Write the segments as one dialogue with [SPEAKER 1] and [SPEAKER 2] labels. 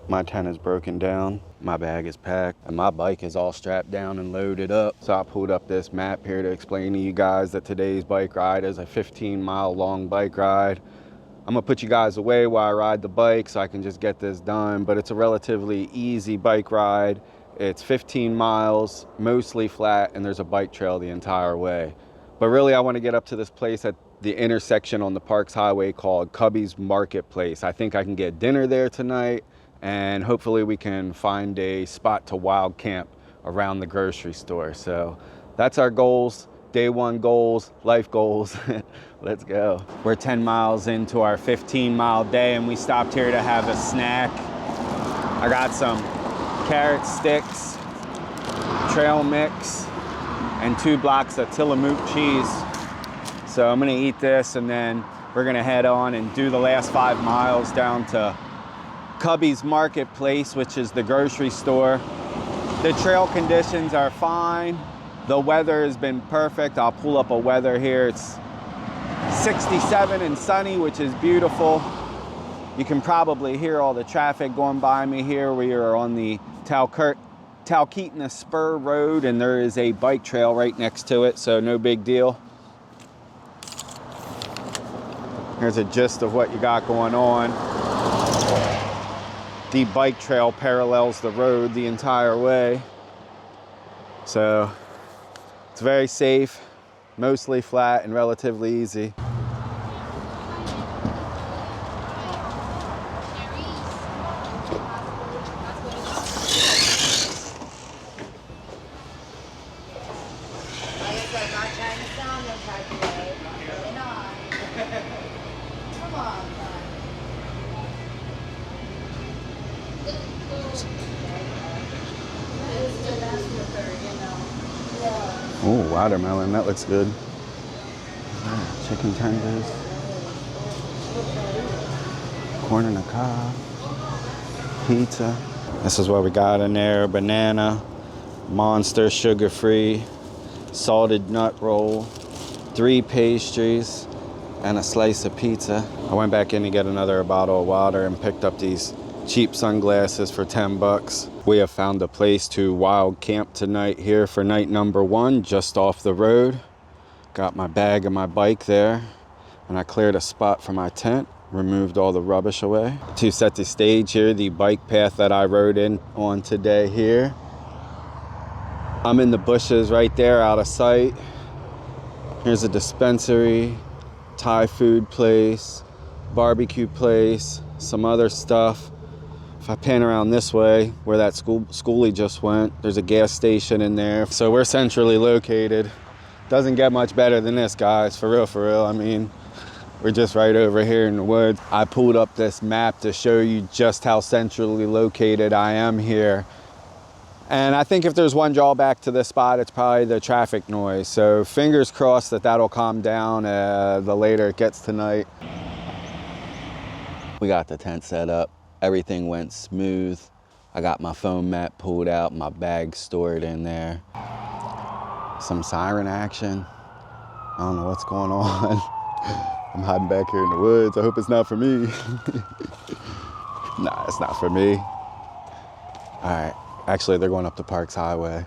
[SPEAKER 1] My tent is broken down, my bag is packed, and my bike is all strapped down and loaded up. So I pulled up this map here to explain to you guys that today's bike ride is a 15-mile long bike ride. I'm gonna put you guys away while I ride the bike so I can just get this done, but it's a relatively easy bike ride. It's 15 miles, mostly flat, and there's a bike trail the entire way. But really, I wanna get up to this place at the intersection on the Parks Highway called Cubby's Marketplace. I think I can get dinner there tonight, and hopefully we can find a spot to wild camp around the grocery store. So that's our goals, day one goals, life goals. Let's go. We're 10 miles into our 15-mile day, and we stopped here to have a snack. I got some carrot sticks, trail mix, and 2 blocks of Tillamook cheese. So I'm gonna eat this, and then we're gonna head on and do the last 5 miles down to Cubby's Marketplace, which is the grocery store. The trail conditions are fine. The weather has been perfect. I'll pull up a weather here. It's 67 and sunny, which is beautiful. You can probably hear all the traffic going by me here. We are on the Talkeetna Spur Road, and there is a bike trail right next to it, so no big deal. Here's a gist of what you got going on. The bike trail parallels the road the entire way. So it's very safe, mostly flat, and relatively easy. Oh, watermelon, that looks good. Chicken tenders. Corn on the cob. Pizza. This is what we got in there. Banana, Monster sugar-free, salted nut roll, 3 pastries, and a slice of pizza. I went back in to get another bottle of water and picked up these cheap sunglasses for 10 bucks. We have found a place to wild camp tonight here for night number 1, just off the road. Got my bag and my bike there, and I cleared a spot for my tent, removed all the rubbish away. To set the stage here, the bike path that I rode in on today here. I'm in the bushes right there, out of sight. Here's a dispensary, Thai food place, barbecue place, some other stuff. If I pan around this way, where that schoolie just went, there's a gas station in there. So we're centrally located. Doesn't get much better than this, guys, for real, for real. I mean, we're just right over here in the woods. I pulled up this map to show you just how centrally located I am here. And I think if there's one drawback to this spot, it's probably the traffic noise. So fingers crossed that that'll calm down the later it gets tonight. We got the tent set up. Everything went smooth. I got my phone map pulled out, my bag stored in there. Some siren action. I don't know what's going on. I'm hiding back here in the woods. I hope it's not for me. Nah, it's not for me. All right, actually they're going up the Parks Highway.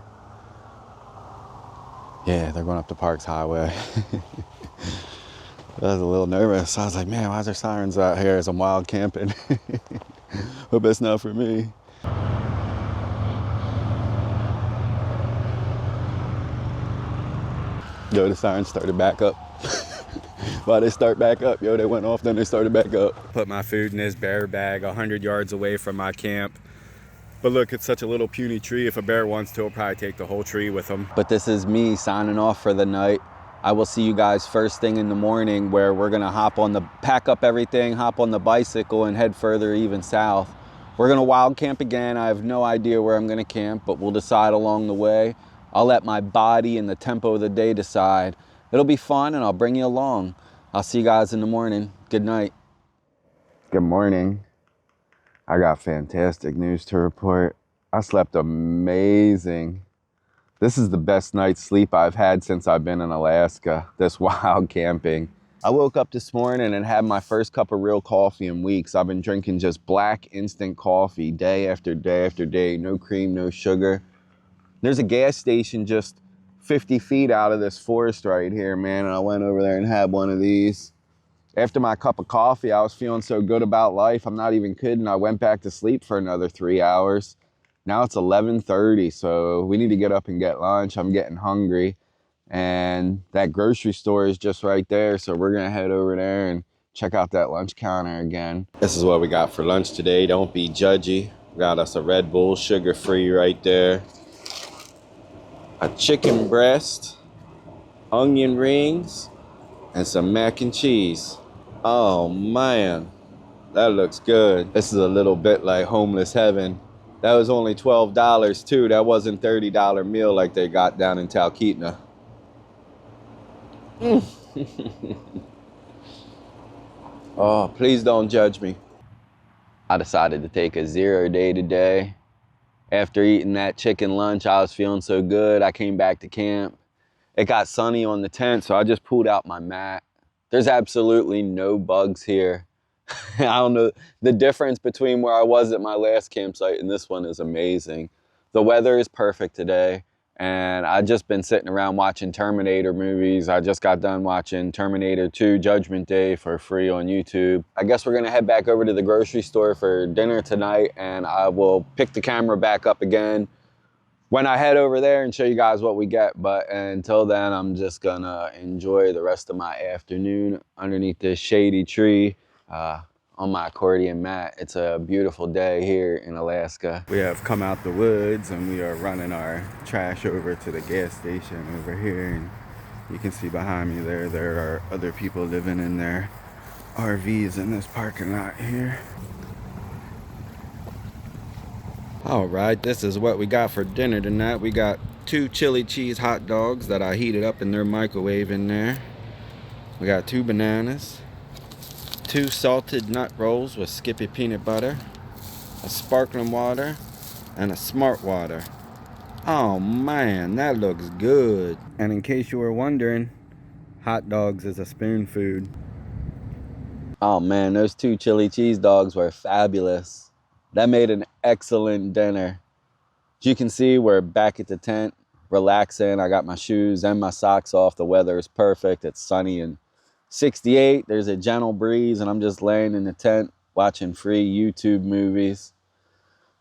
[SPEAKER 1] Yeah, they're going up the Parks Highway. I was a little nervous. I was like, man, why is there sirens out here as I'm wild camping? Hope it's not for me. Yo, the sirens started back up. Why they start back up? Yo, they went off, then they started back up. Put my food in this bear bag 100 yards away from my camp. But look, it's such a little puny tree. If a bear wants to, he'll probably take the whole tree with him. But this is me signing off for the night. I will see you guys first thing in the morning, where we're gonna pack up everything, hop on the bicycle, and head further even south. We're gonna wild camp again. I have no idea where I'm gonna camp, but we'll decide along the way. I'll let my body and the tempo of the day decide. It'll be fun, and I'll bring you along. I'll see you guys in the morning. Good night. Good morning. I got fantastic news to report. I slept amazing. This is the best night's sleep I've had since I've been in Alaska, this wild camping. I woke up this morning and had my first cup of real coffee in weeks. I've been drinking just black instant coffee day after day after day, no cream, no sugar. There's a gas station just 50 feet out of this forest right here, man, and I went over there and had one of these. After my cup of coffee, I was feeling so good about life. I'm not even kidding. I went back to sleep for another 3 hours. Now it's 11:30, so we need to get up and get lunch. I'm getting hungry. And that grocery store is just right there, so we're gonna head over there and check out that lunch counter again. This is what we got for lunch today. Don't be judgy. Got us a Red Bull, sugar-free right there. A chicken breast, onion rings, and some mac and cheese. Oh man, that looks good. This is a little bit like homeless heaven. That was only $12 too. That wasn't $30 meal like they got down in Talkeetna. Oh, please don't judge me. I decided to take a 0 day today. After eating that chicken lunch, I was feeling so good. I came back to camp. It got sunny on the tent, so I just pulled out my mat. There's absolutely no bugs here. I don't know, the difference between where I was at my last campsite and this one is amazing. The weather is perfect today, and I've just been sitting around watching Terminator movies. I just got done watching Terminator 2 Judgment Day for free on YouTube. I guess we're gonna head back over to the grocery store for dinner tonight, and I will pick the camera back up again when I head over there and show you guys what we get. But until then, I'm just gonna enjoy the rest of my afternoon underneath this shady tree on my accordion mat. It's a beautiful day here in Alaska. We have come out the woods and we are running our trash over to the gas station over here. And you can see behind me there are other people living in their RVs in this parking lot here. All right, this is what we got for dinner tonight. We got 2 chili cheese hot dogs that I heated up in their microwave in there. We got 2 bananas, 2 salted nut rolls with Skippy peanut butter, a sparkling water, and a Smart Water. Oh man, that looks good. And in case you were wondering, hot dogs is a spoon food. Oh man, those 2 chili cheese dogs were fabulous. That made an excellent dinner. As you can see, we're back at the tent, relaxing. I got my shoes and my socks off. The weather is perfect. It's sunny and 68. There's a gentle breeze, and I'm just laying in the tent watching free YouTube movies.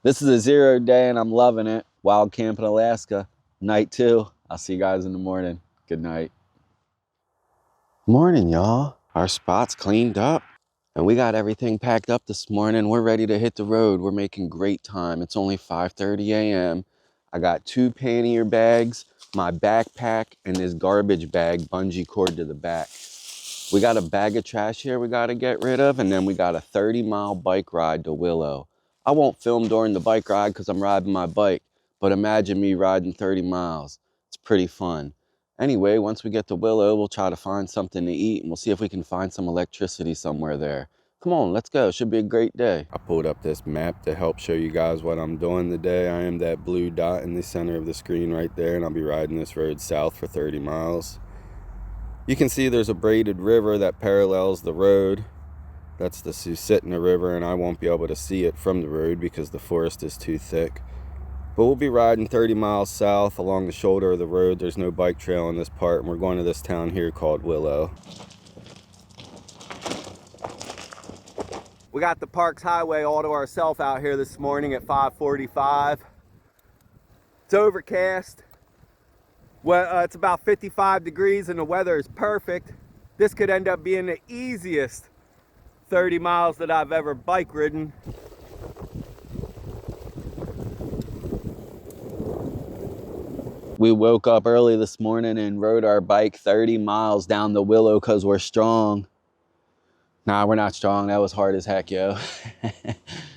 [SPEAKER 1] This is a 0 day, and I'm loving it. Wild camp in Alaska, night 2. I'll see you guys in the morning. Good night. Morning, y'all. Our spot's cleaned up. And we got everything packed up this morning. We're ready to hit the road. We're making great time. It's only 5:30 a.m. I got 2 pannier bags, my backpack, and this garbage bag bungee cord to the back. We got a bag of trash here we got to get rid of, and then we got a 30-mile bike ride to Willow. I won't film during the bike ride because I'm riding my bike, but imagine me riding 30 miles. It's pretty fun. Anyway, once we get to Willow, we'll try to find something to eat, and we'll see if we can find some electricity somewhere there. Come on, let's go. Should be a great day. I pulled up this map to help show you guys what I'm doing today. I am that blue dot in the center of the screen right there, and I'll be riding this road south for 30 miles. You can see there's a braided river that parallels the road. That's the Susitna River, and I won't be able to see it from the road because the forest is too thick. But we'll be riding 30 miles south along the shoulder of the road. There's no bike trail in this part, and we're going to this town here called Willow. We got the Parks Highway all to ourselves out here this morning at 5:45. It's overcast. Well, it's about 55 degrees and the weather is perfect. This could end up being the easiest 30 miles that I've ever bike ridden. We woke up early this morning and rode our bike 30 miles down the Willow because we're strong. Nah, we're not strong. That was hard as heck, yo.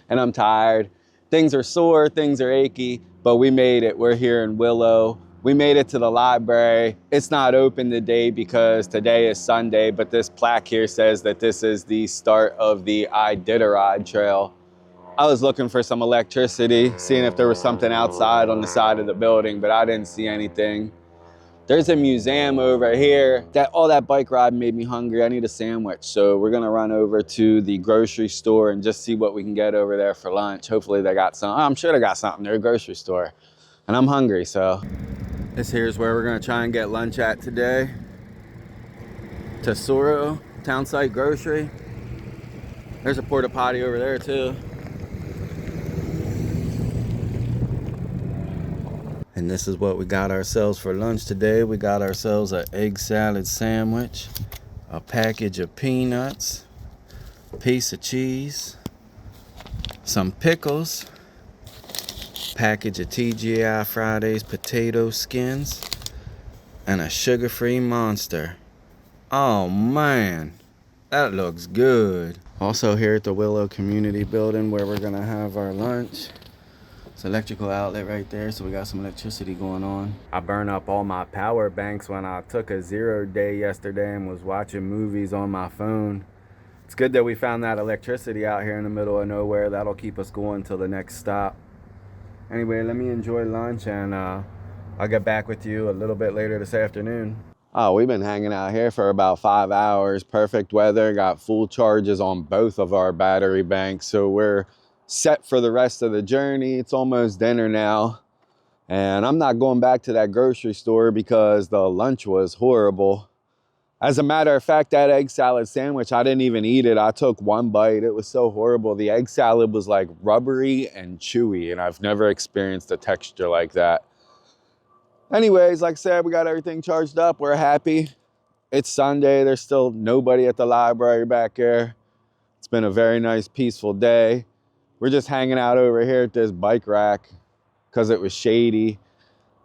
[SPEAKER 1] And I'm tired. Things are sore, things are achy, but we made it. We're here in Willow. We made it to the library. It's not open today because today is Sunday, but this plaque here says that this is the start of the Iditarod Trail. I was looking for some electricity, seeing if there was something outside on the side of the building, but I didn't see anything. There's a museum over here. All that bike ride made me hungry. I need a sandwich. So we're gonna run over to the grocery store and just see what we can get over there for lunch. Hopefully they got some. I'm sure they got something. They're a grocery store. And I'm hungry, so. This here's where we're gonna try and get lunch at today. Tesoro, Townsite Grocery. There's a porta potty over there too. And this is what we got ourselves for lunch today. We got ourselves an egg salad sandwich, a package of peanuts, a piece of cheese, some pickles, package of TGI Fridays potato skins, and a sugar-free Monster. Oh man, that looks good. Also here at the Willow Community Building where we're gonna have our lunch. It's an electrical outlet right there, so we got some electricity going on. I burned up all my power banks when I took a 0 day yesterday and was watching movies on my phone. It's good that we found that electricity out here in the middle of nowhere. That'll keep us going till the next stop. Anyway, let me enjoy lunch and I'll get back with you a little bit later this afternoon. Oh, we've been hanging out here for about 5 hours. Perfect weather, got full charges on both of our battery banks, so we're set for the rest of the journey. It's almost dinner now, and I'm not going back to that grocery store because the lunch was horrible. As a matter of fact, that egg salad sandwich, I didn't even eat it. I took one bite. It was so horrible. The egg salad was like rubbery and chewy, and I've never experienced a texture like that. Anyways, like I said, we got everything charged up. We're happy. It's Sunday. There's still nobody at the library back there. It's been a very nice, peaceful day. We're just hanging out over here at this bike rack because it was shady.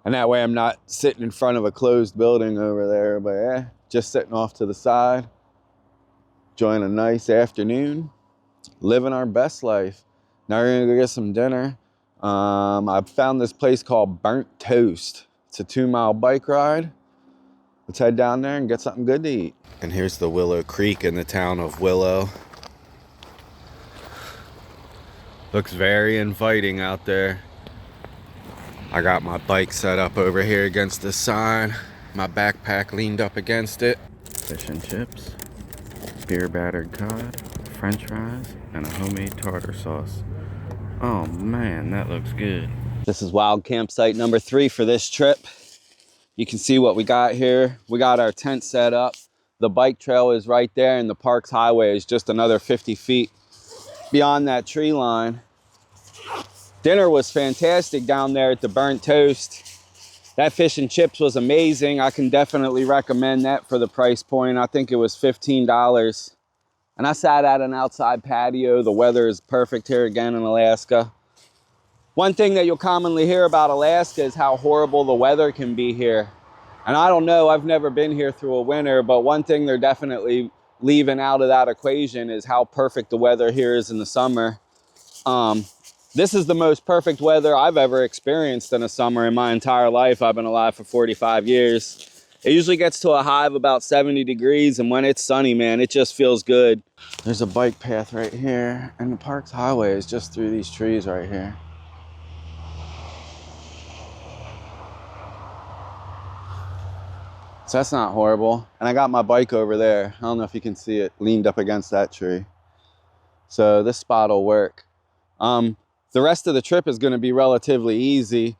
[SPEAKER 1] And that way I'm not sitting in front of a closed building over there, but yeah, just sitting off to the side, enjoying a nice afternoon, living our best life. Now we're gonna go get some dinner. I found this place called Burnt Toast. It's a 2-mile bike ride. Let's head down there and get something good to eat. And here's the Willow Creek in the town of Willow. Looks very inviting out there. I got my bike set up over here against the sign. My backpack leaned up against it. Fish and chips, beer battered cod, french fries, and a homemade tartar sauce. Oh man, that looks good. This is wild campsite number 3 for this trip. You can see what we got here. We got our tent set up. The bike trail is right there, and the park's highway is just another 50 feet beyond that tree line. Dinner was fantastic down there at the Burnt Toast. That fish and chips was amazing. I can definitely recommend that for the price point. I think it was $15. And I sat at an outside patio. The weather is perfect here again in Alaska. One thing that you'll commonly hear about Alaska is how horrible the weather can be here. And I don't know, I've never been here through a winter, but one thing they're definitely leaving out of that equation is how perfect the weather here is in the summer. This is the most perfect weather I've ever experienced in a summer in my entire life. I've been alive for 45 years. It usually gets to a high of about 70 degrees, and when it's sunny, man, it just feels good. There's a bike path right here, and the park's highway is just through these trees right here. So that's not horrible. And I got my bike over there. I don't know if you can see it, leaned up against that tree. So this spot will work. The rest of the trip is gonna be relatively easy.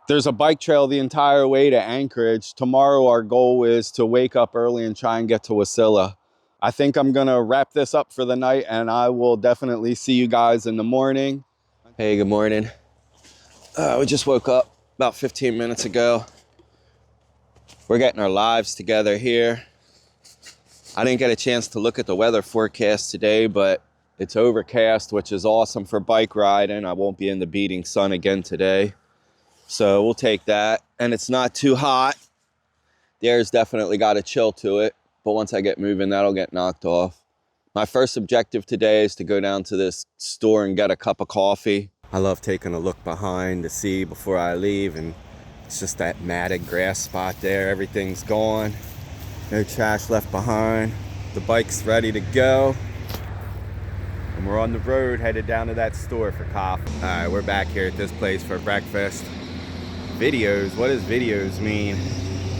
[SPEAKER 1] There's a bike trail the entire way to Anchorage. Tomorrow our goal is to wake up early and try and get to Wasilla. I think I'm gonna wrap this up for the night, and I will definitely see you guys in the morning. Hey, good morning. We just woke up about 15 minutes ago. We're getting our lives together here. I didn't get a chance to look at the weather forecast today, but it's overcast, which is awesome for bike riding. I won't be in the beating sun again today, so we'll take that. And it's not too hot. The air's definitely got a chill to it, but once I get moving, that'll get knocked off. My first objective today is to go down to this store and get a cup of coffee. I love taking a look behind to see before I leave, and it's just that matted grass spot there. Everything's gone. No trash left behind. The bike's ready to go. And we're on the road headed down to that store for coffee. All right, we're back here at this place for breakfast. Videos, what does videos mean?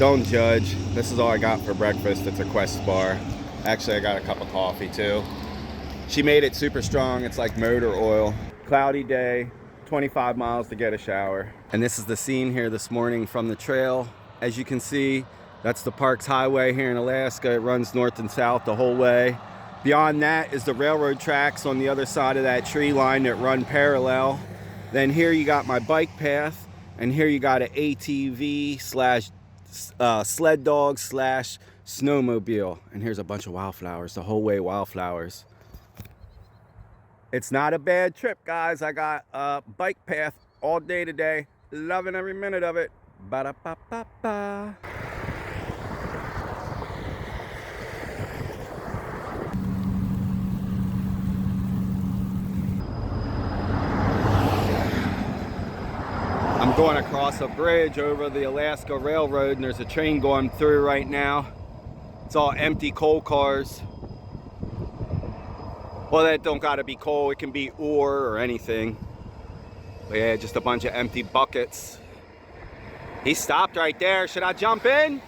[SPEAKER 1] Don't judge. This is all I got for breakfast. It's a Quest bar. Actually, I got a cup of coffee too. She made it super strong. It's like motor oil. Cloudy day, 25 miles to get a shower. And this is the scene here this morning from the trail. As you can see, that's the Parks Highway here in Alaska. It runs north and south the whole way. Beyond that is the railroad tracks on the other side of that tree line that run parallel. Then here you got my bike path, and here you got an ATV slash sled dog slash snowmobile. And here's a bunch of wildflowers, the whole way wildflowers. It's not a bad trip, guys. I got a bike path all day today. Loving every minute of it. Ba-da-ba-ba-ba. I'm going across a bridge over the Alaska Railroad, and there's a train going through right now. It's all empty coal cars. Well, that don't gotta be coal, it can be ore or anything. But yeah, just a bunch of empty buckets. He stopped right there. Should I jump in?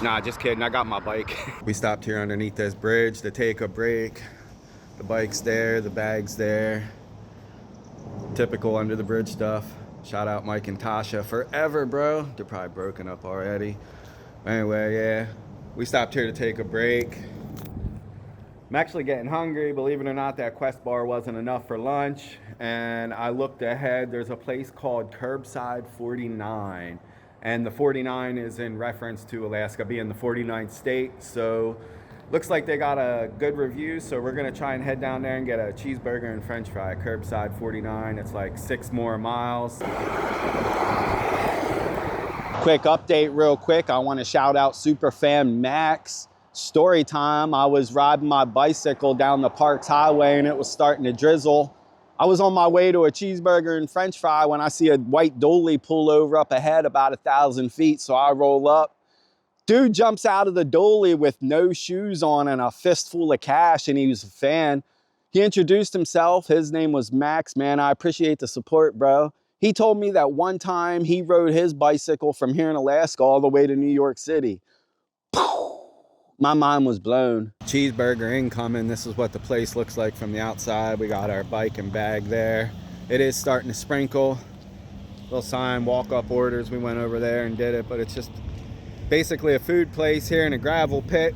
[SPEAKER 1] Nah, just kidding, I got my bike. We stopped here underneath this bridge to take a break. The bike's there, the bag's there. Typical under the bridge stuff. Shout out Mike and Tasha, forever, bro. They're probably broken up already. Anyway, yeah, we stopped here to take a break. I'm actually getting hungry. Believe it or not, that Quest bar wasn't enough for lunch. And I looked ahead. There's a place called Curbside 49. And the 49 is in reference to Alaska being the 49th state. So looks like they got a good review. So we're gonna try and head down there and get a cheeseburger and french fry at Curbside 49. It's like 6 more miles. Quick update real quick. I wanna shout out Superfan Max. Story time, I was riding my bicycle down the Parks Highway and it was starting to drizzle. I was on my way to a cheeseburger and french fry when I see a white dually pull over up ahead about 1,000 feet. So I roll up. Dude jumps out of the dually with no shoes on and a fistful of cash, and he was a fan. He introduced himself. His name was Max. Man, I appreciate the support, bro. He told me that one time he rode his bicycle from here in Alaska all the way to New York City. My mind was blown. Cheeseburger incoming. This is what the place looks like from the outside. We got our bike and bag there. It is starting to sprinkle. Little sign, walk-up orders. We went over there and did it, but it's just basically a food place here in a gravel pit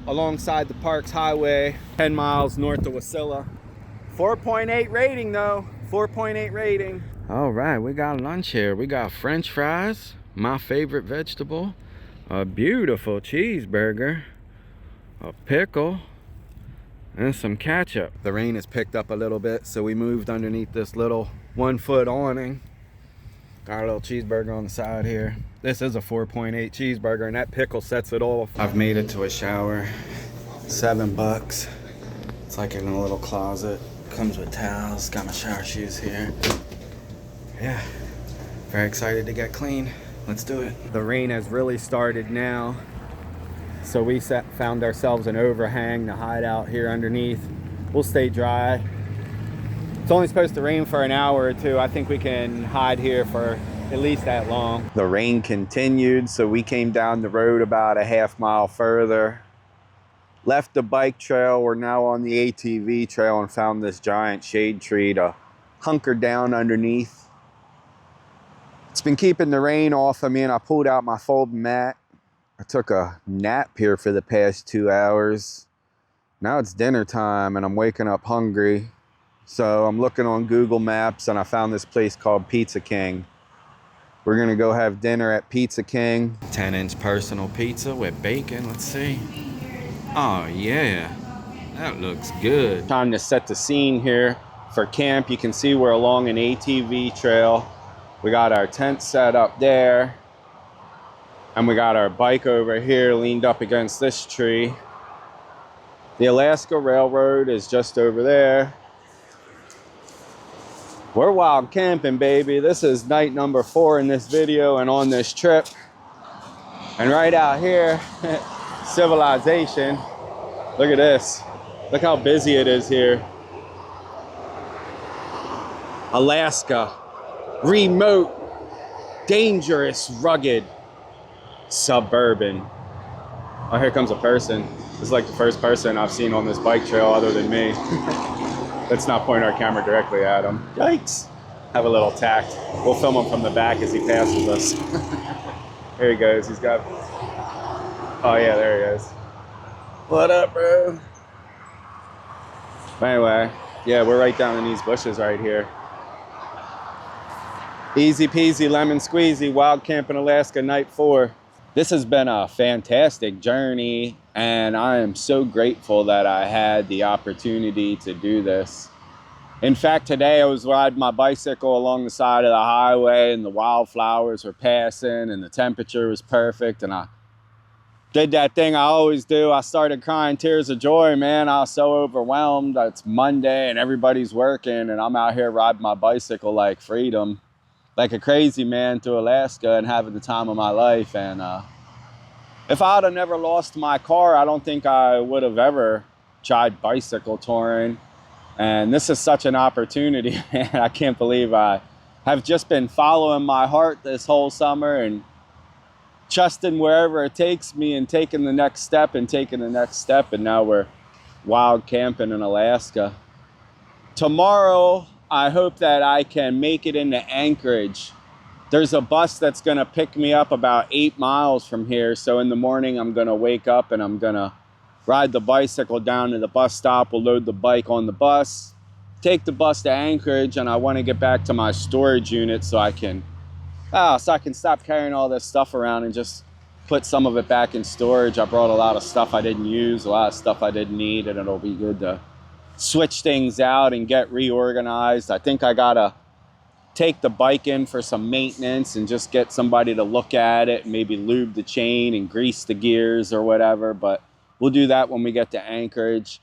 [SPEAKER 1] alongside the Parks Highway, 10 miles north of Wasilla. 4.8 rating though, 4.8 rating. All right, we got lunch here. We got french fries, my favorite vegetable, a beautiful cheeseburger, a pickle, and some ketchup. The rain has picked up a little bit, so we moved underneath this little 1-foot awning. Got a little cheeseburger on the side here. This is a 4.8 cheeseburger, and that pickle sets it off. I've made it to a shower. $7. It's like in a little closet. Comes with towels. Got my shower shoes here. Yeah, very excited to get clean. Let's do it. The rain has really started now. So we found ourselves an overhang to hide out here underneath. We'll stay dry. It's only supposed to rain for an hour or two. I think we can hide here for at least that long. The rain continued, so we came down the road about a half mile further. Left the bike trail. We're now on the ATV trail and found this giant shade tree to hunker down underneath. It's been keeping the rain off of me, and I pulled out my folding mat. I took a nap here for the past 2 hours. Now it's dinner time and I'm waking up hungry. So I'm looking on Google Maps and I found this place called Pizza King. We're gonna go have dinner at Pizza King. 10-inch personal pizza with bacon, let's see. Oh yeah, that looks good. Time to set the scene here for camp. You can see we're along an ATV trail. We got our tent set up there. And we got our bike over here leaned up against this tree. The Alaska Railroad is just over there. We're wild camping, baby. This is night number 4 in this video and on this trip. And right out here, civilization. Look at this. Look how busy it is here. Alaska, remote, dangerous, rugged. suburban. Oh, here comes a person. This is like the first person I've seen on this bike trail other than me. Let's not point our camera directly at him. Yikes. Have a little tact. We'll film him from the back as he passes us. Here he goes. He's got... Oh yeah, there he is. What up, bro? But anyway, yeah, we're right down in these bushes right here. Easy peasy lemon squeezy, wild camp in Alaska, night 4. This has been a fantastic journey, and I am so grateful that I had the opportunity to do this. In fact, today I was riding my bicycle along the side of the highway, and the wildflowers were passing, and the temperature was perfect, and I did that thing I always do. I started crying tears of joy, man. I was so overwhelmed. It's Monday, and everybody's working, and I'm out here riding my bicycle like freedom. Like a crazy man through Alaska and having the time of my life. And if I would have never lost my car, I don't think I would have ever tried bicycle touring. And this is such an opportunity, man. I can't believe I have just been following my heart this whole summer and trusting wherever it takes me and taking the next step and taking the next step. And now we're wild camping in Alaska. Tomorrow, I hope that I can make it into Anchorage. There's a bus that's gonna pick me up about 8 miles from here. So in the morning, I'm gonna wake up and I'm gonna ride the bicycle down to the bus stop. We'll load the bike on the bus, take the bus to Anchorage, and I wanna get back to my storage unit so I can stop carrying all this stuff around and just put some of it back in storage. I brought a lot of stuff I didn't use, a lot of stuff I didn't need, and it'll be good to switch things out and get reorganized. I think I gotta take the bike in for some maintenance and just get somebody to look at it and maybe lube the chain and grease the gears or whatever, but we'll do that when we get to Anchorage.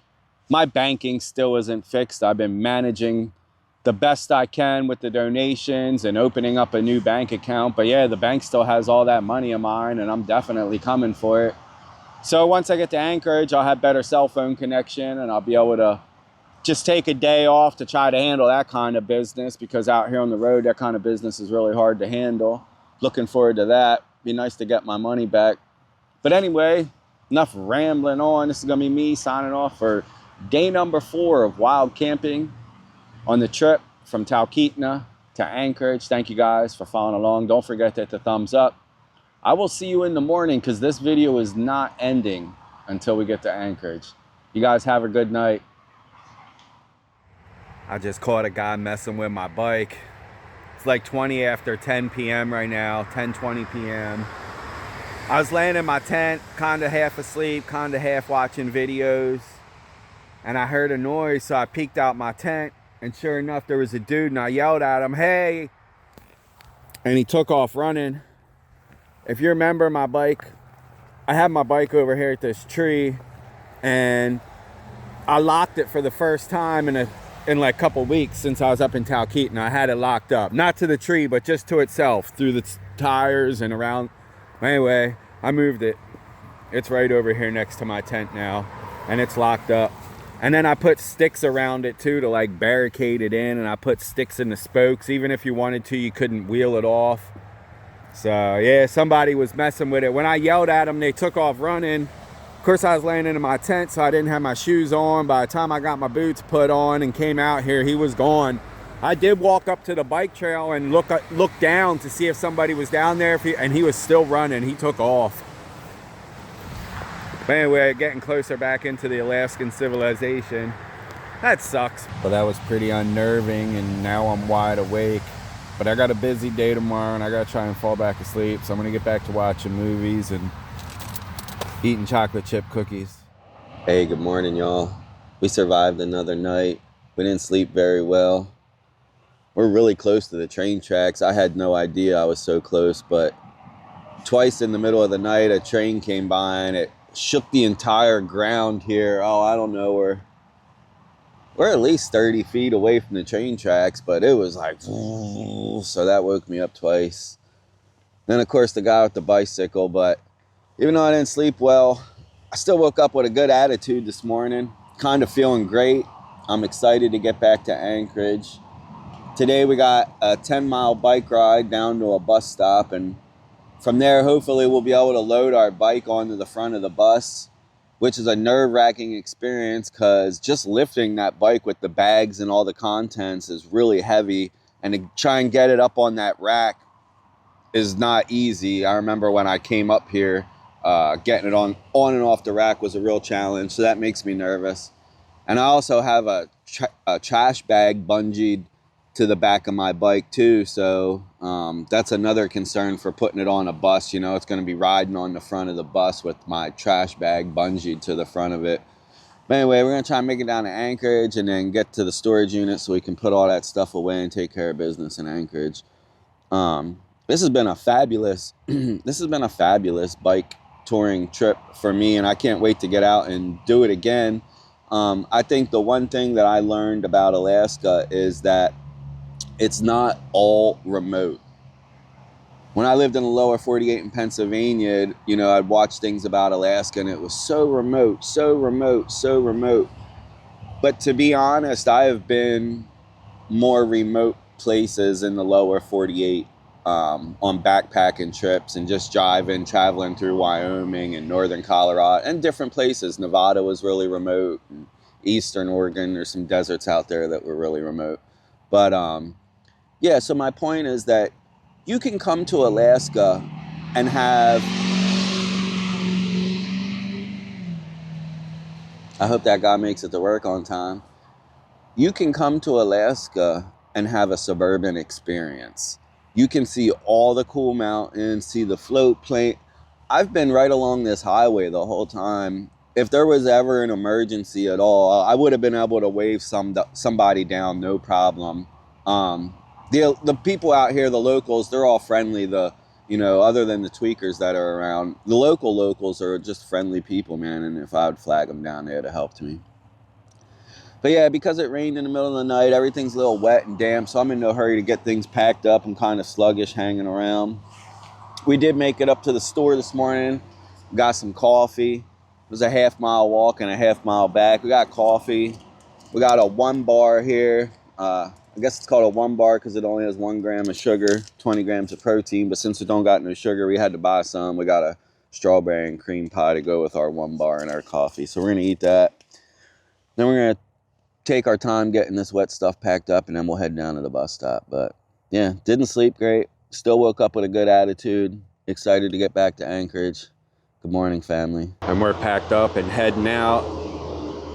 [SPEAKER 1] My banking still isn't fixed. I've been managing the best I can with the donations and opening up a new bank account, but yeah, the bank still has all that money of mine and I'm definitely coming for it. So once I get to Anchorage, I'll have better cell phone connection and I'll be able to just take a day off to try to handle that kind of business, because out here on the road, that kind of business is really hard to handle. Looking forward to that. Be nice to get my money back. But anyway, enough rambling on. This is gonna be me signing off for day number 4 of wild camping on the trip from Talkeetna to Anchorage. Thank you guys for following along. Don't forget to hit the thumbs up. I will see you in the morning because this video is not ending until we get to Anchorage. You guys have a good night. I just caught a guy messing with my bike. It's like 20 after 10 p.m. right now, 10:20 p.m. I was laying in my tent, kind of half asleep, kind of half watching videos, and I heard a noise, so I peeked out my tent, and sure enough, there was a dude, and I yelled at him, "Hey!" And he took off running. If you remember my bike, I had my bike over here at this tree, and I locked it for the first time in like a couple weeks since I was up in Talkeetna. I had it locked up, not to the tree, but just to itself through the tires and around. Anyway, I moved it. It's right over here next to my tent now, and it's locked up. And then I put sticks around it too to like barricade it in, and I put sticks in the spokes. Even if you wanted to, you couldn't wheel it off. So yeah, somebody was messing with it. When I yelled at them, they took off running. Of course, I was laying in my tent, so I didn't have my shoes on. By the time I got my boots put on and came out here, he was gone. I did walk up to the bike trail and look down to see if somebody was down there, and he was still running. He took off. But anyway, getting closer back into the Alaskan civilization. That sucks. But that was pretty unnerving, and now I'm wide awake. But I got a busy day tomorrow, and I got to try and fall back asleep. So I'm going to get back to watching movies and eating chocolate chip cookies. Hey, good morning, y'all. We survived another night. We didn't sleep very well. We're really close to the train tracks. I had no idea I was so close, but twice in the middle of the night, a train came by and it shook the entire ground here. Oh, I don't know, we're at least 30 feet away from the train tracks, but it was like, so that woke me up twice. Then, of course, the guy with the bicycle, but even though I didn't sleep well, I still woke up with a good attitude this morning, kind of feeling great. I'm excited to get back to Anchorage. Today we got a 10-mile bike ride down to a bus stop, and From there, hopefully we'll be able to load our bike onto the front of the bus, which is a nerve-wracking experience because just lifting that bike with the bags and all the contents is really heavy, and to try and get it up on that rack is not easy. I remember when I came up here, getting it on and off the rack was a real challenge, so that makes me nervous. And I also have a trash bag bungeed to the back of my bike too, so that's another concern for putting it on a bus. You know, it's going to be riding on the front of the bus with my trash bag bungeed to the front of it. But anyway, we're going to try and make it down to Anchorage and then get to the storage unit so we can put all that stuff away and take care of business in Anchorage. This has been a fabulous bike touring trip for me, and I can't wait to get out and do it again. I think the one thing that I learned about Alaska is that it's not all remote. When I lived in the lower 48 in Pennsylvania, you know, I'd watch things about Alaska and it was so remote, so remote, so remote. But to be honest, I have been more remote places in the lower 48 on backpacking trips and just traveling through Wyoming and northern Colorado and different places. Nevada was really remote, and eastern Oregon, there's some deserts out there that were really remote. But yeah, so my point is that you can come to Alaska and have, I hope that guy makes it to work on time. You can come to Alaska and have a suburban experience. You can see all the cool mountains, see the float plane. I've been right along this highway the whole time. If there was ever an emergency at all, I would have been able to wave somebody down, no problem. The people out here, the locals, they're all friendly. You know, other than the tweakers that are around, the locals are just friendly people, man. And if I would flag them down, they'd have helped me. But yeah, because it rained in the middle of the night, everything's a little wet and damp, so I'm in no hurry to get things packed up. I'm kind of sluggish hanging around. We did make it up to the store this morning. Got some coffee. It was a half-mile walk and a half-mile back. We got coffee. We got a 1 bar here. I guess it's called a 1 bar because it only has 1 gram of sugar, 20 grams of protein. But since we don't got no sugar, we had to buy some. We got a strawberry and cream pie to go with our 1 bar and our coffee. So we're going to eat that. Then we're going to take our time getting this wet stuff packed up, and then we'll head down to the bus stop. But yeah, didn't sleep great. Still woke up with a good attitude. Excited to get back to Anchorage. Good morning, family. And we're packed up and heading out.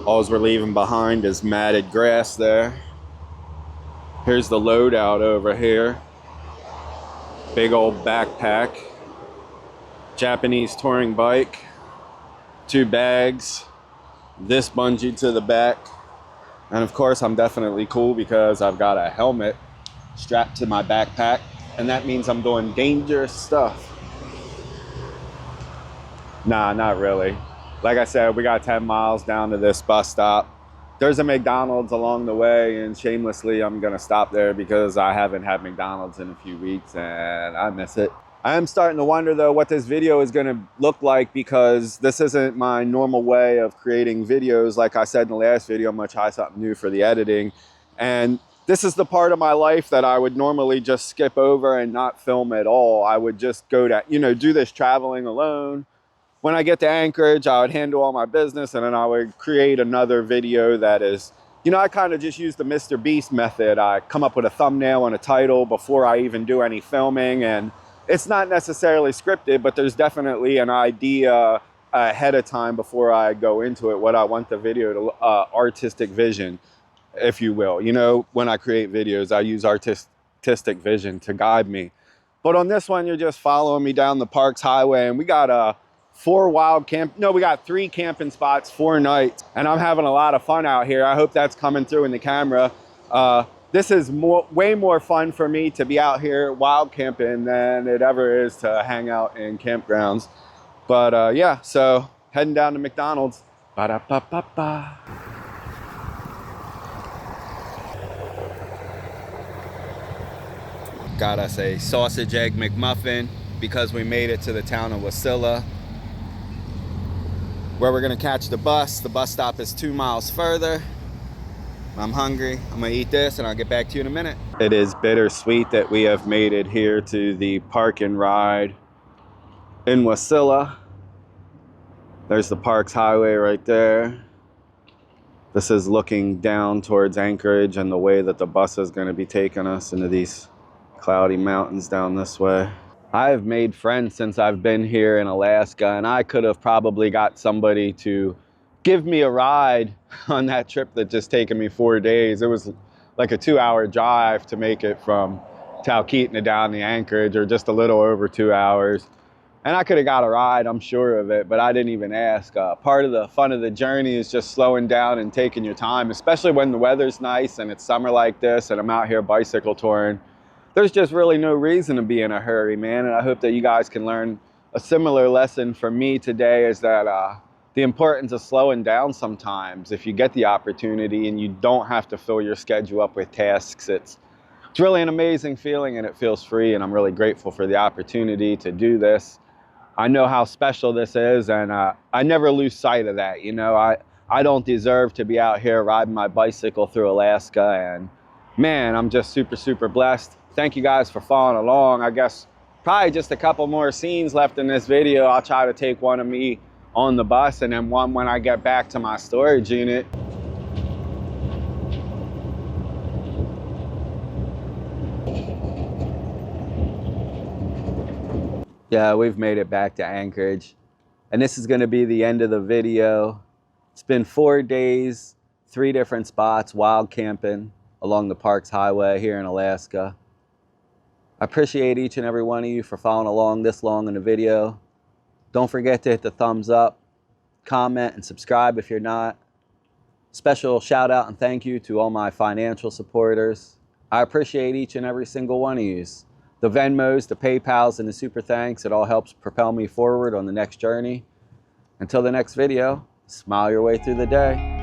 [SPEAKER 1] All we're leaving behind is matted grass there. Here's the loadout over here. Big old backpack. Japanese touring bike. 2 bags. This bungee to the back. And of course, I'm definitely cool because I've got a helmet strapped to my backpack, and that means I'm doing dangerous stuff. Nah, not really. Like I said, we got 10 miles down to this bus stop. There's a McDonald's along the way, and shamelessly, I'm gonna stop there because I haven't had McDonald's in a few weeks and I miss it. I am starting to wonder though what this video is gonna look like, because this isn't my normal way of creating videos. Like I said in the last video, I'm gonna try something new for the editing. And this is the part of my life that I would normally just skip over and not film at all. I would just go to, you know, do this traveling alone. When I get to Anchorage, I would handle all my business, and then I would create another video that is, you know, I kind of just use the Mr. Beast method. I come up with a thumbnail and a title before I even do any filming, and it's not necessarily scripted, but there's definitely an idea ahead of time before I go into it, what I want the video to, artistic vision, if you will. You know, when I create videos, I use artistic vision to guide me. But on this one, you're just following me down the Parks Highway, and we got 3 camping spots, 4 nights, and I'm having a lot of fun out here. I hope that's coming through in the camera. This is way more fun for me to be out here wild camping than it ever is to hang out in campgrounds. But yeah, so heading down to McDonald's. Ba-da-ba-ba-ba. Got us a sausage egg McMuffin because we made it to the town of Wasilla, where we're gonna catch the bus. The bus stop is 2 miles further. I'm hungry. I'm gonna eat this and I'll get back to you in a minute. It is bittersweet that we have made it here to the park and ride in Wasilla. There's the Parks Highway right there. This is looking down towards Anchorage and the way that the bus is going to be taking us into these cloudy mountains down this way. I've made friends since I've been here in Alaska, and I could have probably got somebody to give me a ride on that trip that just taken me 4 days. It was like a 2-hour drive to make it from Talkeetna to down to Anchorage, or just a little over 2 hours. And I could have got a ride, I'm sure of it, but I didn't even ask. Part of the fun of the journey is just slowing down and taking your time, especially when the weather's nice and it's summer like this and I'm out here bicycle touring. There's just really no reason to be in a hurry, man. And I hope that you guys can learn a similar lesson from me today, is that the importance of slowing down sometimes if you get the opportunity and you don't have to fill your schedule up with tasks. It's really an amazing feeling, and it feels free, and I'm really grateful for the opportunity to do this. I know how special this is, and I never lose sight of that. You know, I don't deserve to be out here riding my bicycle through Alaska, and man, I'm just super, super blessed. Thank you guys for following along. I guess probably just a couple more scenes left in this video. I'll try to take one of me on the bus, and then one when I get back to my storage unit. Yeah, we've made it back to Anchorage, and this is going to be the end of the video. It's been 4 days, 3 different spots, wild camping along the Parks Highway here in Alaska. I appreciate each and every one of you for following along this long in the video. Don't forget to hit the thumbs up, comment, and subscribe if you're not. Special shout out and thank you to all my financial supporters. I appreciate each and every single one of you. The Venmos, the PayPals, and the super thanks, it all helps propel me forward on the next journey. Until the next video, smile your way through the day.